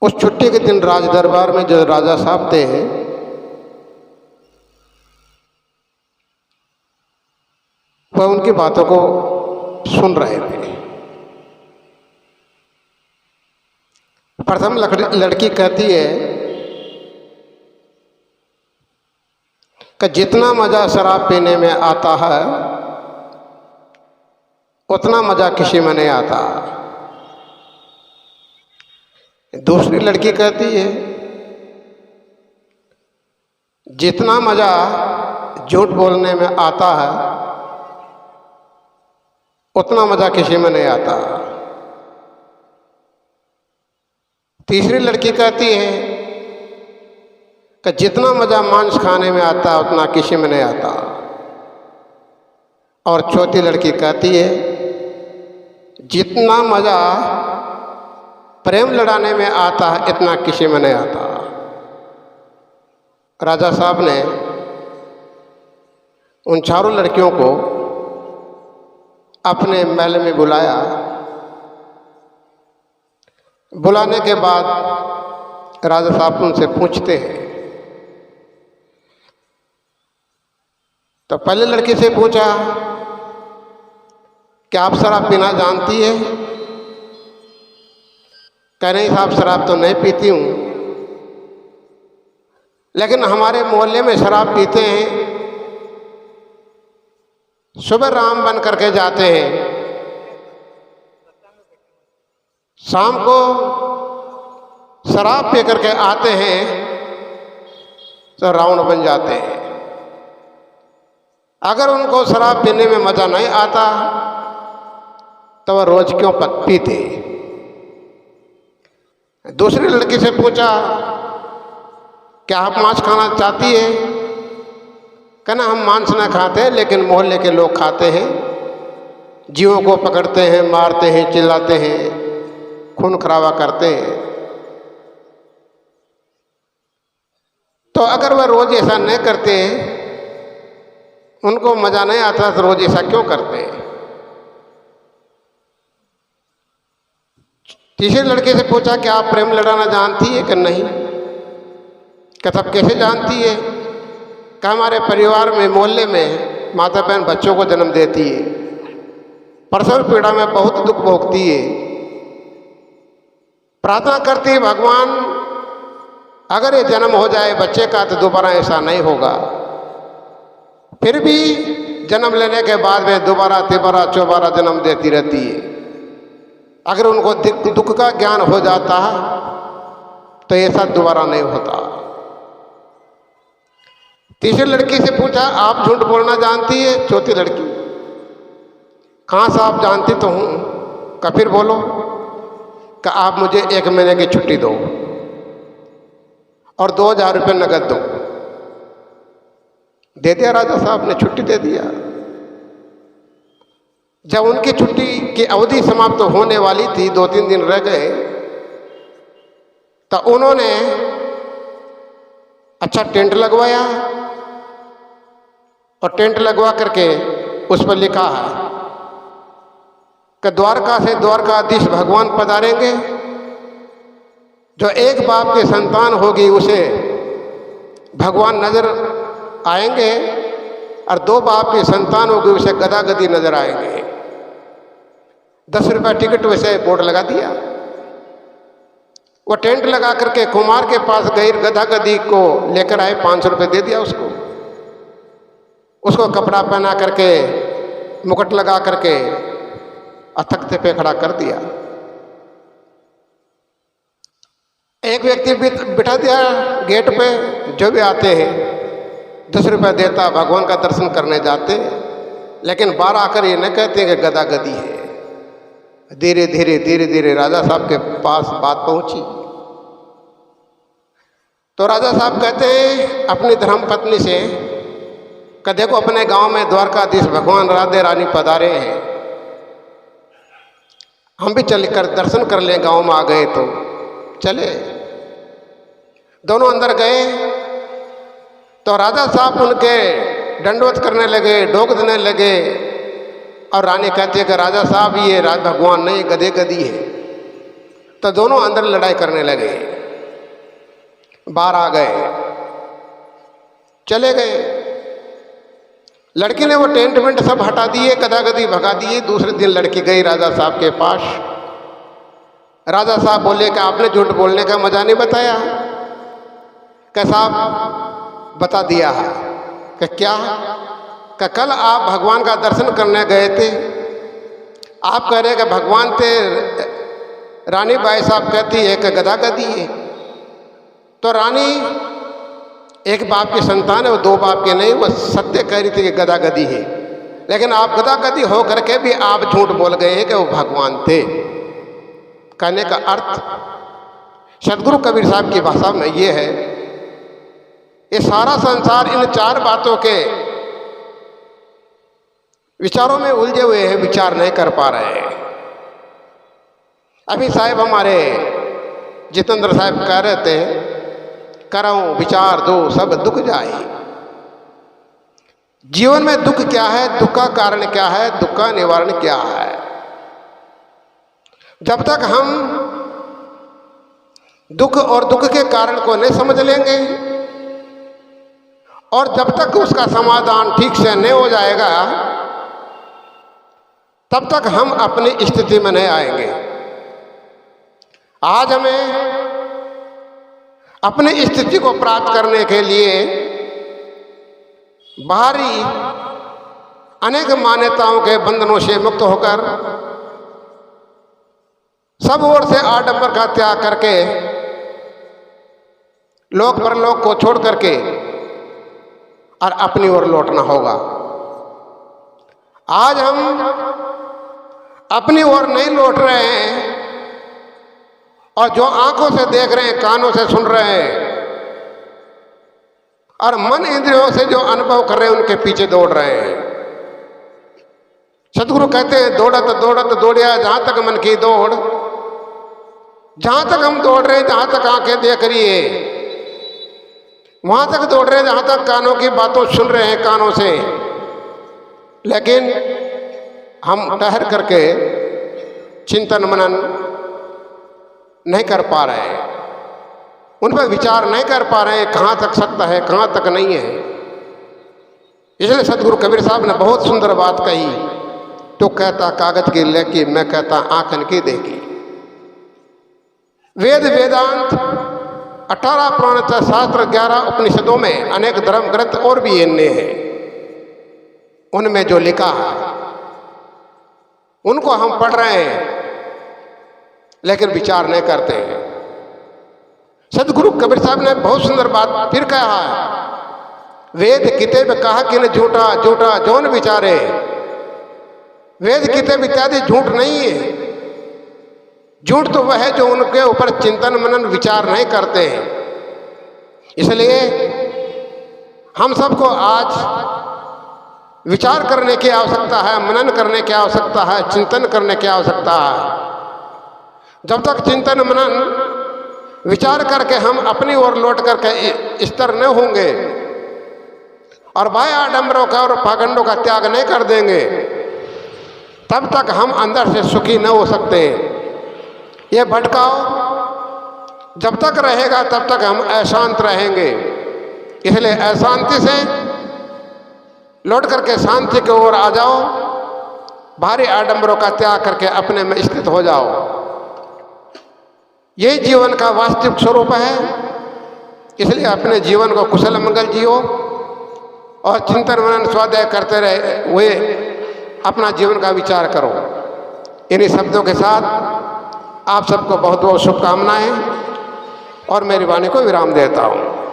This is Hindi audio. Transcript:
उस छुट्टी के दिन राज दरबार में जो राजा साहब थे वह उनकी बातों को सुन रहे थे। प्रथम लड़की कहती है कि जितना मजा शराब पीने में आता है उतना मजा किसी में नहीं आता। दूसरी लड़की कहती है जितना मजा झूठ बोलने में आता है उतना मजा किसी में नहीं आता। तीसरी लड़की कहती है कि जितना मजा मांस खाने में आता है उतना किसी में नहीं आता। और चौथी लड़की कहती है जितना मजा प्रेम लड़ाने में आता है इतना किसी में नहीं आता। राजा साहब ने उन चारों लड़कियों को अपने महल में बुलाया। बुलाने के बाद राजा साहब उनसे पूछते हैं, तो पहले लड़की से पूछा क्या आप शराब पीना जानती है? कह नहीं साहब शराब तो नहीं पीती हूँ, लेकिन हमारे मोहल्ले में शराब पीते हैं। सुबह राम बन करके जाते हैं, शाम को शराब पी करके आते हैं तो रावण बन जाते हैं। अगर उनको शराब पीने में मजा नहीं आता तो वह रोज क्यों पीते? दूसरी लड़की से पूछा क्या आप मांस खाना चाहती है? कहना हम मांस ना खाते लेकिन मोहल्ले के लोग खाते हैं, जीवों को पकड़ते हैं, मारते हैं, चिल्लाते हैं, खून खराबा करते हैं। तो अगर वह रोज ऐसा नहीं करते, उनको मजा नहीं आता तो रोज ऐसा क्यों करते? तीसरे लड़के से पूछा कि आप प्रेम लड़ाना जानती है कि नहीं? क्या तब कैसे जानती है? कि हमारे परिवार में मोहल्ले में माता बहन बच्चों को जन्म देती है, प्रसव पीड़ा में बहुत दुख भोगती है, प्रार्थना करती है भगवान अगर ये जन्म हो जाए बच्चे का तो दोबारा ऐसा नहीं होगा। फिर भी जन्म लेने के बाद में दोबारा तिबारा चौबारा जन्म देती रहती है। अगर उनको दुख का ज्ञान हो जाता है तो ऐसा दोबारा नहीं होता। तीसरी लड़की से पूछा आप झूठ बोलना जानती है? चौथी लड़की कहाँ से आप जानती तो हूँ, का फिर बोलो कि आप मुझे 1 महीने की छुट्टी दो और 2000 रुपये नगद दो। दे दिया राजा साहब ने, छुट्टी दे दिया। जब उनकी छुट्टी की अवधि समाप्त होने वाली थी, 2-3 दिन रह गए, तो उन्होंने अच्छा टेंट लगवाया और टेंट लगवा करके उस पर लिखा है कि द्वारका से द्वारकाधीश भगवान पधारेंगे। जो एक बाप की संतान होगी उसे भगवान नजर आएंगे और 2 बाप की संतान होगी उसे गदा गदी नजर आएंगे। 10 रुपया टिकट वैसे बोर्ड लगा दिया। वो टेंट लगा करके कुमार के पास गई, गधा गदी को लेकर आए, 500 रुपये दे दिया उसको। उसको कपड़ा पहना करके मुकुट लगा करके तख्ते पे खड़ा कर दिया। एक व्यक्ति बिठा दिया गेट पे, जो भी आते हैं 10 रुपये देता, भगवान का दर्शन करने जाते, लेकिन बाहर आकर ये न कहते कि गदा गदी है। धीरे धीरे राजा साहब के पास बात पहुंची तो राजा साहब कहते हैं अपनी धर्म पत्नी से कि देखो अपने गांव में द्वारकाधीश भगवान राधे रानी पधारे हैं, हम भी चल कर दर्शन कर लें, गांव में आ गए तो चले। दोनों अंदर गए तो राजा साहब उनके दंडवत करने लगे, ढोक देने लगे और रानी कहती है कि राजा साहब ये राज भगवान नहीं, गधे गधी है। तो दोनों अंदर लड़ाई करने लगे। बाहर आ गए, चले गए। लड़की ने वो टेंट वेंट सब हटा दिए, गदा गदी भगा दिए। दूसरे दिन लड़की गई राजा साहब के पास। राजा साहब बोले कि आपने झूठ बोलने का मजा नहीं बताया। कि साहब बता दिया है। कि क्या? कि कल आप भगवान का दर्शन करने गए थे, आप कह रहे कि भगवान थे, रानी बाई साहब कहती है कि गदा गदी है। तो रानी एक बाप की संतान है, वो दो बाप के नहीं, वो सत्य कह रही थी कि गदा गदी है। लेकिन आप गदा गदी हो करके भी आप झूठ बोल गए हैं कि वो भगवान थे। कहने का अर्थ सदगुरु कबीर साहब की भाषा में ये है, ये सारा संसार इन चार बातों के विचारों में उलझे हुए हैं, विचार नहीं कर पा रहे हैं। अभी साहब हमारे जितेंद्र साहब कह रहे थे, करो विचार दो सब दुख जाए। जीवन में दुख क्या है, दुख का कारण क्या है, दुख का निवारण क्या है। जब तक हम दुख और दुख के कारण को नहीं समझ लेंगे और जब तक उसका समाधान ठीक से नहीं हो जाएगा, तब तक हम अपनी स्थिति में नहीं आएंगे। आज हमें अपनी स्थिति को प्राप्त करने के लिए बाहरी अनेक मान्यताओं के बंधनों से मुक्त होकर सब ओर से आडंबर का त्याग करके लोक परलोक को छोड़ करके और अपनी ओर लौटना होगा। आज हम अपनी ओर नहीं लौट रहे हैं और जो आंखों से देख रहे हैं, कानों से सुन रहे हैं और मन इंद्रियों से जो अनुभव कर रहे हैं, उनके पीछे दौड़ रहे हैं। सदगुरु कहते हैं, दौड़त दौड़त दौड़िया जहां तक मन की दौड़। जहां तक हम दौड़ रहे हैं, जहां तक आंखें देख रही है, वहां तक दौड़ रहे हैं जहां तक कानों की बातों सुन रहे हैं कानों से। लेकिन हम ठहर करके चिंतन मनन नहीं कर पा रहे हैं, उन पर विचार नहीं कर पा रहे हैं, कहाँ तक सत्य है, कहाँ तक नहीं है। इसलिए सदगुरु कबीर साहब ने बहुत सुंदर बात कही, तो कहता कागज की लेकी, मैं कहता आंखन की देखी। वेद वेदांत 18 पुराण शास्त्र 11 उपनिषदों में अनेक धर्म ग्रंथ और भी इनने हैं। उनमें जो लिखा है उनको हम पढ़ रहे हैं लेकिन विचार नहीं करते हैं। सदगुरु कबीर साहब ने बहुत सुंदर बात फिर कहा है, वेद किताब कहा कि न झूठा झूठा जौन विचारे। वेद किताब इत्यादि झूठ नहीं है। झूठ तो वह है जो उनके ऊपर चिंतन मनन विचार नहीं करते हैं। इसलिए हम सबको आज विचार करने की आवश्यकता है, मनन करने की आवश्यकता है, चिंतन करने की आवश्यकता है। जब तक चिंतन मनन विचार करके हम अपनी ओर लौट करके स्थिर न होंगे और बाह्य आडंबरों का और पाखंडों का त्याग नहीं कर देंगे, तब तक हम अंदर से सुखी न हो सकते। ये भटकाव जब तक रहेगा तब तक हम अशांत रहेंगे। इसलिए अशांति से लौट करके शांति की ओर आ जाओ, भारी आडंबरों का त्याग करके अपने में स्थित हो जाओ। यही जीवन का वास्तविक स्वरूप है। इसलिए अपने जीवन को कुशल मंगल जियो और चिंतन मनन स्वाध्याय करते रहे हुए अपना जीवन का विचार करो। इन्हीं शब्दों के साथ आप सबको बहुत बहुत शुभकामनाएं और मेरी वाणी को विराम देता हूँ।